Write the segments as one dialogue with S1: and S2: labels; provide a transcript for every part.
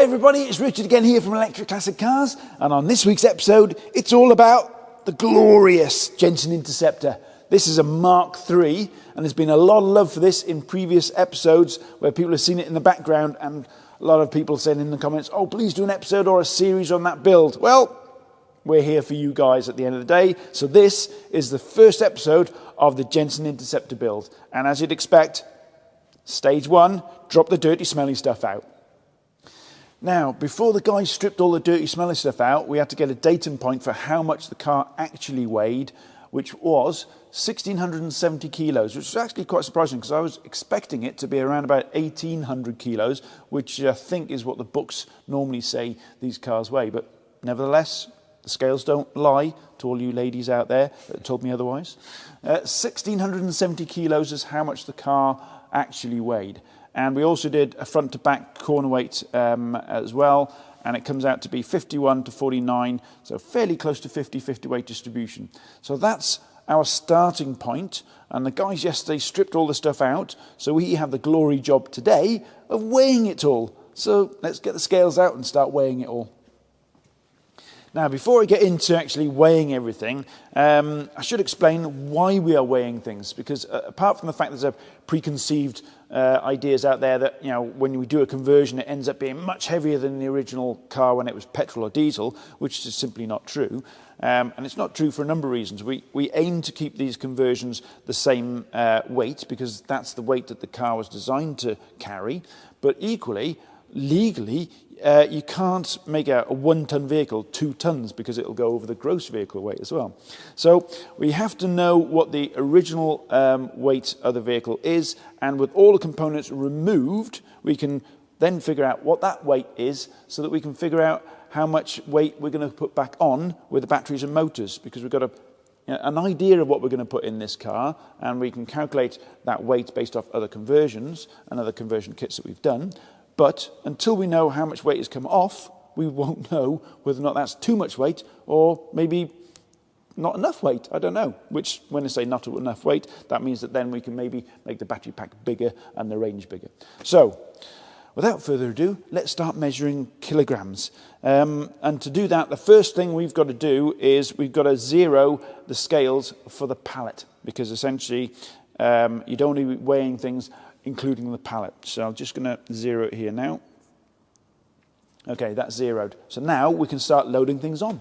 S1: everybody, it's Richard again here from Electric Classic Cars, and on this week's episode it's all about the glorious Jensen Interceptor. This is a Mark III, and there's been a lot of love for this in previous episodes where people have seen it in the background, and a lot of people saying in the comments, oh, please do an episode or a series on that build. Well, we're here for you guys at the end of the day, so this is the first episode of the Jensen Interceptor build, and as you'd expect, stage one, drop the dirty smelly stuff out. Now, before the guys stripped all the dirty smelly stuff out, we had to get a datum point for how much the car actually weighed, which was 1,670 kilos, which was actually quite surprising because I was expecting it to be around about 1,800 kilos, which I think is what the books normally say these cars weigh. But nevertheless, the scales don't lie to all you ladies out there that told me otherwise. 1,670 kilos is how much the car actually weighed. And we also did a front to back corner weight as well, and it comes out to be 51 to 49, so fairly close to 50-50 weight distribution. So that's our starting point, and the guys yesterday stripped all the stuff out, so we have the glory job today of weighing it all. So let's get the scales out and start weighing it all. Now, before I get into actually weighing everything, I should explain why we are weighing things, because apart from the fact there's a preconceived ideas out there that, you know, when we do a conversion, it ends up being much heavier than the original car when it was petrol or diesel, which is simply not true. And it's not true for a number of reasons. We aim to keep these conversions the same weight, because that's the weight that the car was designed to carry. But equally, legally, you can't make a 1 ton vehicle 2 tons because it'll go over the gross vehicle weight as well. So we have to know what the original weight of the vehicle is, and with all the components removed, we can then figure out what that weight is so that we can figure out how much weight we're going to put back on with the batteries and motors, because we've got an idea of what we're going to put in this car, and we can calculate that weight based off other conversions and other conversion kits that we've done. But until we know how much weight has come off, we won't know whether or not that's too much weight or maybe not enough weight. I don't know. Which, when I say not enough weight, that means that then we can maybe make the battery pack bigger and the range bigger. So, without further ado, let's start measuring kilograms. And to do that, the first thing we've got to do is we've got to zero the scales for the pallet, because essentially you don't want to be weighing things including the pallet. So I'm just going to zero it here now. Okay, that's zeroed. So now we can start loading things on.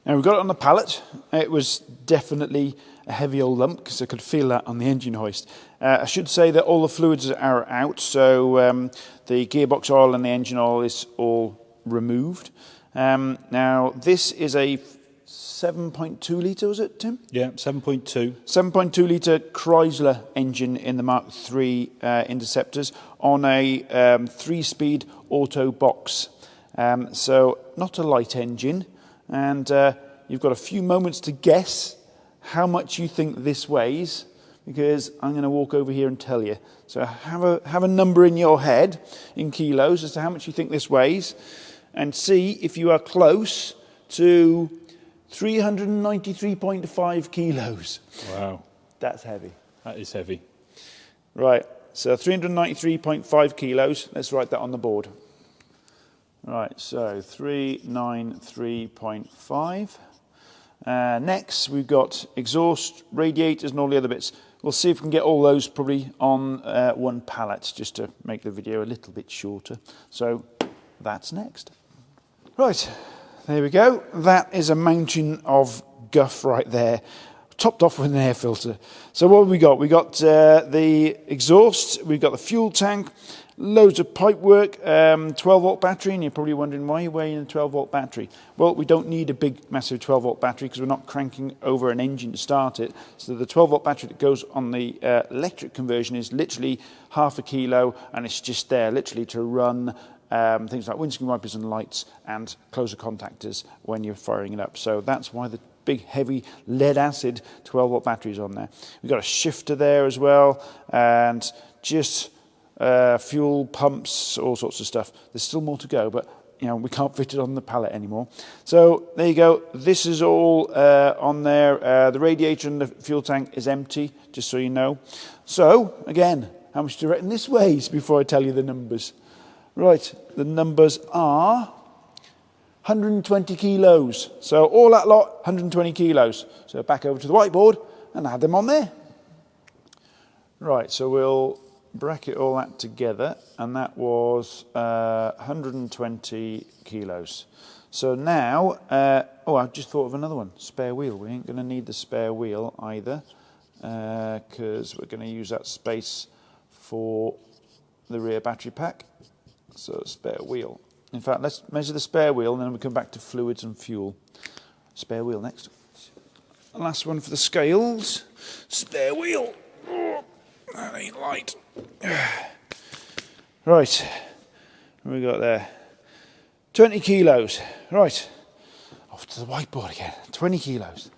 S1: Now we've got it on the pallet. It was definitely a heavy old lump because I could feel that on the engine hoist. I should say that all the fluids are out, so the gearbox oil and the engine oil is all removed. Now this is a 7.2 litre, was it, Tim?
S2: Yeah, 7.2.
S1: 7.2 litre Chrysler engine in the Mark III Interceptors on a 3-speed auto box. So not a light engine, and you've got a few moments to guess how much you think this weighs, because I'm going to walk over here and tell you. So have a number in your head in kilos as to how much you think this weighs, and see if you are close to 393.5 kilos.
S2: Wow.
S1: That's heavy.
S2: That is heavy.
S1: Right, so 393.5 kilos. Let's write that on the board. Right, so 393.5. Next, we've got exhaust, radiators, and all the other bits. We'll see if we can get all those probably on one pallet, just to make the video a little bit shorter. So that's next. Right, there we go. That is a mountain of guff right there, topped off with an air filter. So what have we got? We got the exhaust, we've got the fuel tank, loads of pipe work, 12-volt battery, and you're probably wondering why you're weighing a 12-volt battery. Well, we don't need a big, massive 12-volt battery because we're not cranking over an engine to start it. So the 12-volt battery that goes on the electric conversion is literally half a kilo, and it's just there literally to run things like windscreen wipers and lights and closer contactors when you're firing it up. So that's why the big heavy lead acid 12-volt batteries on there. We've got a shifter there as well, and just fuel pumps, all sorts of stuff. There's still more to go, but you know, we can't fit it on the pallet anymore. So there you go. This is all on there. The radiator and the fuel tank is empty, just so you know. So again, how much do you reckon this weighs before I tell you the numbers? Right, the numbers are 120 kilos. So all that lot, 120 kilos. So back over to the whiteboard and add them on there. Right, so we'll bracket all that together, and that was 120 kilos. So now, oh, I've just thought of another one, spare wheel. We ain't going to need the spare wheel either, because we're going to use that space for the rear battery pack. So spare wheel. In fact, let's measure the spare wheel and then we come back to fluids and fuel. Spare wheel next. Last one for the scales. Spare wheel. Oh, that ain't light. Right, what have we got there? 20 kilos. Right, off to the whiteboard again. 20 kilos.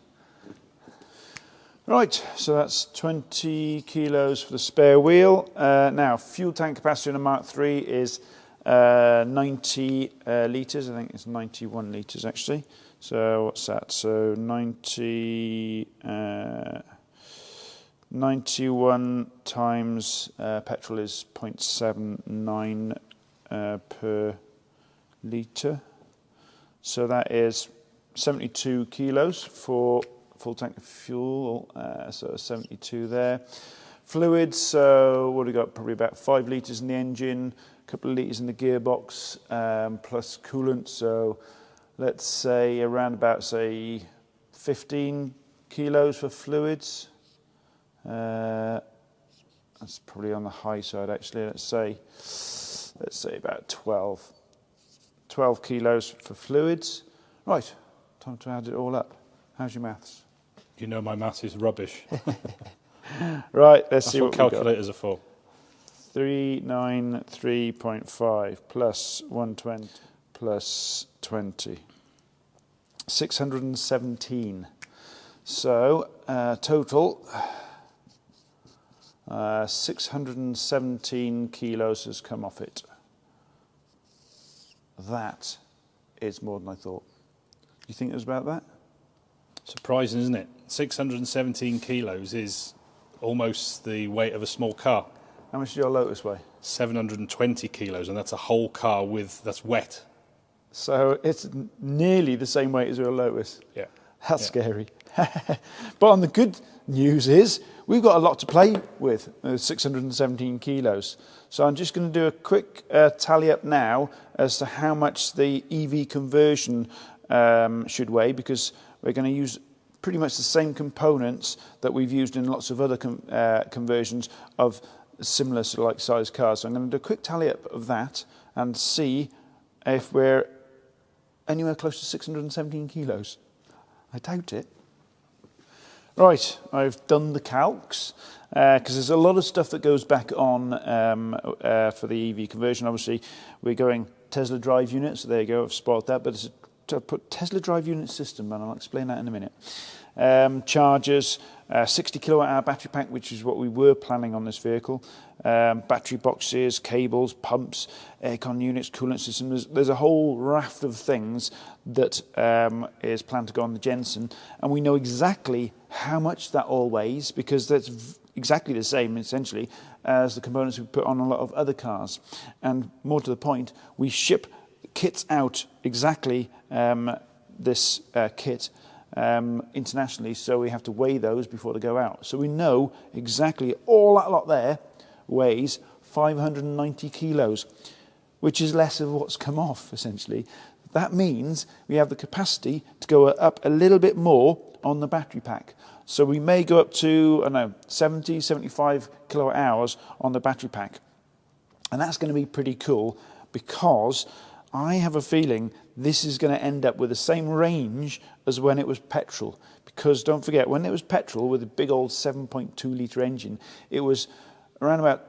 S1: Right, so that's 20 kilos for the spare wheel. Now, fuel tank capacity on a Mark III is 90 litres. I think it's 91 litres actually. So what's that? So 91 times petrol is 0.79 per litre. So that is 72 kilos for full tank of fuel. So 72 there. Fluids, so what have we got? Probably about 5 litres in the engine, a couple of litres in the gearbox, plus coolant. So let's say around about, say, 15 kilos for fluids. That's probably on the high side actually. Let's say about 12 kilos for fluids. Right, time to add it all up. How's your maths?
S2: You know my maths is rubbish.
S1: Right, let's
S2: That's
S1: see
S2: what
S1: what we got.
S2: calculators are for.
S1: 393.5 plus 120 plus 20. 617. So total 617 kilos has come off it. That is more than I thought. You think it was about that?
S2: Surprising, isn't it? 617 kilos is almost the weight of a small car.
S1: How much does your Lotus weigh?
S2: 720 kilos, and that's a whole car that's wet.
S1: So it's nearly the same weight as your Lotus.
S2: Yeah.
S1: That's scary. But on the good news is we've got a lot to play with, 617 kilos. So I'm just going to do a quick tally up now as to how much the EV conversion should weigh, because we're going to use pretty much the same components that we've used in lots of other conversions of similar sort of like size cars. So I'm going to do a quick tally up of that and see if we're anywhere close to 617 kilos. I doubt it. Right, I've done the calcs because there's a lot of stuff that goes back on for the EV conversion. Obviously, we're going Tesla drive unit, so there you go, I've spotted that, but it's to put Tesla drive unit system, and I'll explain that in a minute. Chargers, 60 kilowatt hour battery pack, which is what we were planning on this vehicle. Battery boxes, cables, pumps, aircon units, coolant systems. There's a whole raft of things that is planned to go on the Jensen, and we know exactly how much that all weighs, because that's exactly the same essentially as the components we put on a lot of other cars. And more to the point, we ship kits out exactly this kit internationally, so we have to weigh those before they go out. So we know exactly all that lot there weighs 590 kilos, which is less of what's come off essentially. That means we have the capacity to go up a little bit more on the battery pack. So we may go up to, I don't know, 70, 75 kilowatt hours on the battery pack. And that's going to be pretty cool, because I have a feeling this is going to end up with the same range as when it was petrol. Because don't forget, when it was petrol with a big old 7.2 litre engine, it was around about,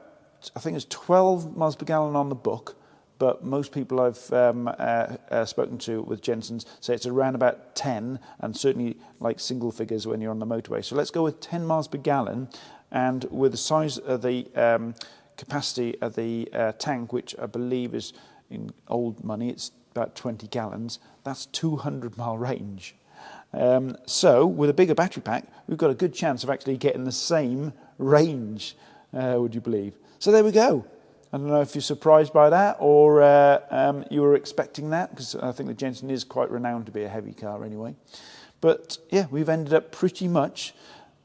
S1: I think it's 12 miles per gallon on the book, but most people I've spoken to with Jensen's say it's around about 10, and certainly like single figures when you're on the motorway. So let's go with 10 miles per gallon, and with the size of the capacity of the tank, which I believe is, in old money, it's about 20 gallons. That's 200-mile range. So with a bigger battery pack, we've got a good chance of actually getting the same range, would you believe? So there we go. I don't know if you're surprised by that or you were expecting that, because I think the Jensen is quite renowned to be a heavy car anyway. But yeah, we've ended up pretty much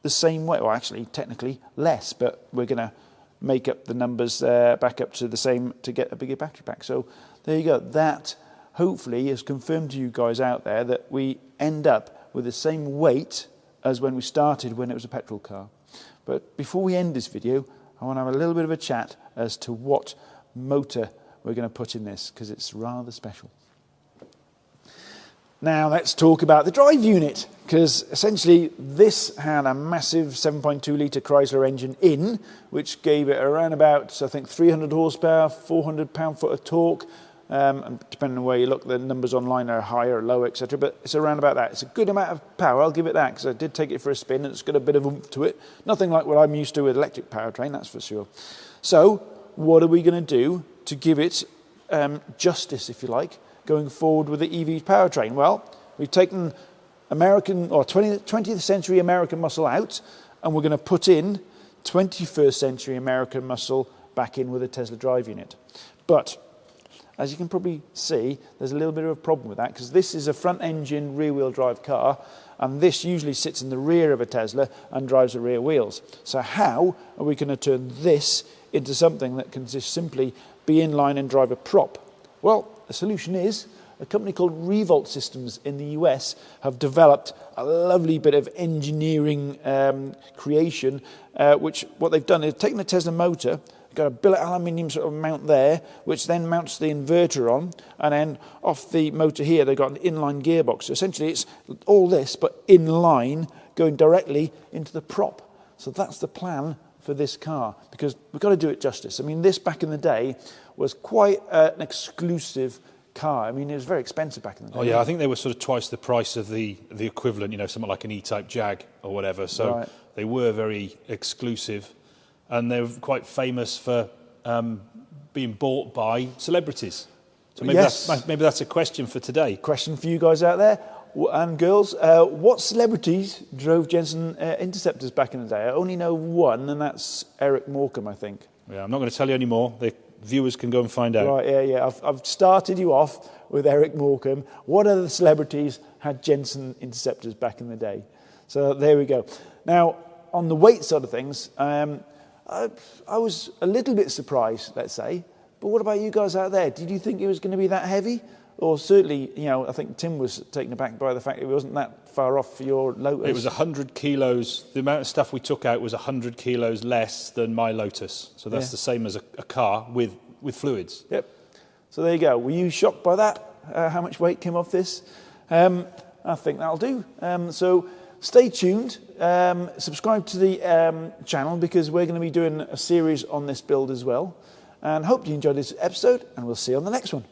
S1: the same way. Well, actually, technically less, but we're going to make up the numbers back up to the same to get a bigger battery pack. So there you go. That hopefully has confirmed to you guys out there that we end up with the same weight as when we started, when it was a petrol car. But before we end this video, I want to have a little bit of a chat as to what motor we're going to put in this, because it's rather special. Now let's talk about the drive unit, because essentially this had a massive 7.2 litre Chrysler engine in, which gave it around about, I think, 300 horsepower, 400 pound-foot of torque, and depending on where you look, the numbers online are higher or lower, etc. But it's around about that. It's a good amount of power, I'll give it that, because I did take it for a spin and it's got a bit of oomph to it. Nothing like what I'm used to with electric powertrain, that's for sure. So what are we going to do to give it justice, if you like, going forward with the EV powertrain? Well, we've taken American or 20th century American muscle out, and we're going to put in 21st century American muscle back in with a Tesla drive unit. But as you can probably see, there's a little bit of a problem with that, because this is a front engine rear wheel drive car, and this usually sits in the rear of a Tesla and drives the rear wheels. So how are we going to turn this into something that can just simply be in line and drive a prop? Well, the solution is a company called Revolt Systems in the US have developed a lovely bit of engineering creation, which what they've done is taken a Tesla motor, got a billet aluminium sort of mount there, which then mounts the inverter on, and then off the motor here they've got an inline gearbox. So essentially it's all this, but in line, going directly into the prop. So that's the plan for this car, because we've got to do it justice. I mean, this back in the day was quite an exclusive car. I mean, it was very expensive back in the day.
S2: Oh yeah, I think they were sort of twice the price of the equivalent, you know, something like an E-Type Jag or whatever. So
S1: right.
S2: They were very exclusive, and they were quite famous for being bought by celebrities. So maybe,
S1: yes.
S2: maybe that's a question for today.
S1: Question for you guys out there and girls. What celebrities drove Jensen Interceptors back in the day? I only know one, and that's Eric Morecambe, I think.
S2: Yeah, I'm not going to tell you any more. The viewers can go and find out.
S1: Right, yeah. I've started you off with Eric Morecambe. What other celebrities had Jensen Interceptors back in the day? So there we go. Now, on the weight side of things, I was a little bit surprised, let's say. But what about you guys out there? Did you think it was going to be that heavy? Or certainly, you know, I think Tim was taken aback by the fact it wasn't that far off for your Lotus.
S2: It was 100 kilos. The amount of stuff we took out was 100 kilos less than my Lotus. So that's the same as a car with fluids.
S1: Yep. So there you go. Were you shocked by that? How much weight came off this? I think that'll do. So stay tuned. Subscribe to the channel, because we're going to be doing a series on this build as well. And hope you enjoyed this episode, and we'll see you on the next one.